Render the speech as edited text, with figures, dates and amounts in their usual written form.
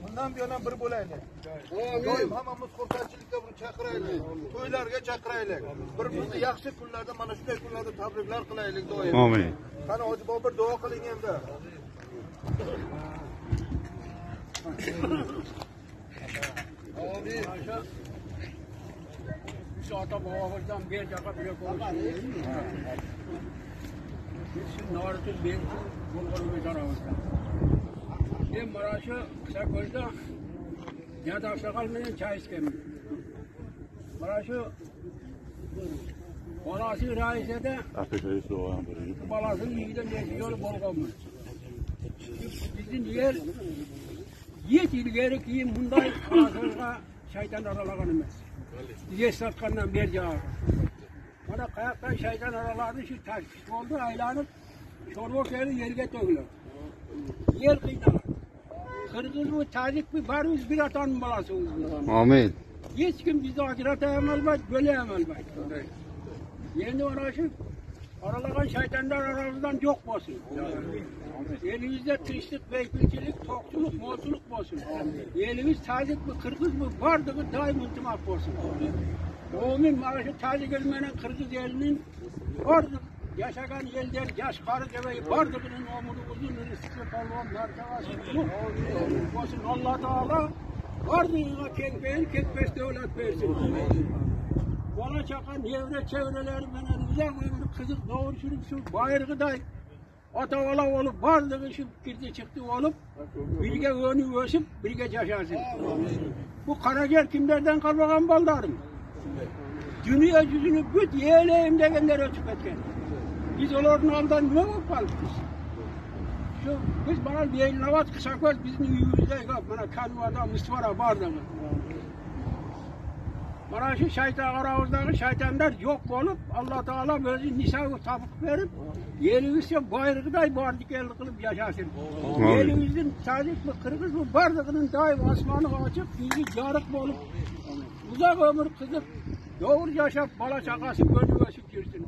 Bundan bir yana bir bo'laylik. Doim hammamiz xursandchilikka buni chaqiraylik. To'ylarga chaqiraylik. Birimizni yaxshi kunlarda, mana shunday kunlarda tabriklar qilaylik doim. Amin. Qani Hoji Bobur duo qiling endi. Amin. Şu ata babamızdan bir caka bile konuşuyor. Şu nartın bir bulgarı bir tarafımızda. Ben Maraş'ı kısa gözde yatak sakalmayan çay iskemiyor. Maraş'ı balası raizede balasını yiyiden geçiyor bol kalmış. Bizim yer yet ilgeri ki bunday ağzına şeytan aralaganımız. Diye satkandan bir cevap. Bana kayaktan şeytan aralarını şu taşkış oldu aylanıp çorba seyri yerge dövüyor. Yer kıynalar. Kırgız mı, tacik mi, var mı bir atan balası olsun. Amin. Hiç kim bizi ahirete emelmez, böyle emelmez. Yeni uğraşıp aralagan şeytanlar aramızdan yok olsun. Elimizde kışlık, beykilcilik, tokçuluk, molsuluk olsun. Elimiz tacik mi, kırgız mı, vardığı daim unutmak olsun. Oğumin maaşı tacik elmenin, kırgız elinin vardığı yaşagan elder, yaş karı gebeyi vardığının omuru uzun, rızkı kalvan, mertebası olsun. Allah Teala vardığına kekbeyin, kekbes devlet versin. Bana çakan yevre çevreleri bana güzel ömrü kızık doğuruşurum şu bayırgıday. Atavala olup varlığı şu girdi çıktı olup birge önü ösüp birge yaşarsın. Bu karaciğer kimlerden kalmagan baldarım. Dünya yüzünü büt yeğleyim degenler ölçüp etken. Biz onların aldan ne yapalım biz? Biz bana bir el navat kısa göz bizim yüzümüzde bana kanvada mısvara bardağı. Bana şu şeytan aramızdaki şeytanlar yok olup Allah Teala böyle nisa'yı tabuk verip yerimizde bayrıkday bardık el kılıp yaşasın. Yerimizin sadık mı kırgız mı bardığının daim asmanı açıp yüzü yarık olup uzak ömür kızıp doğru yaşap bala çakası gönlü ösüp girsin.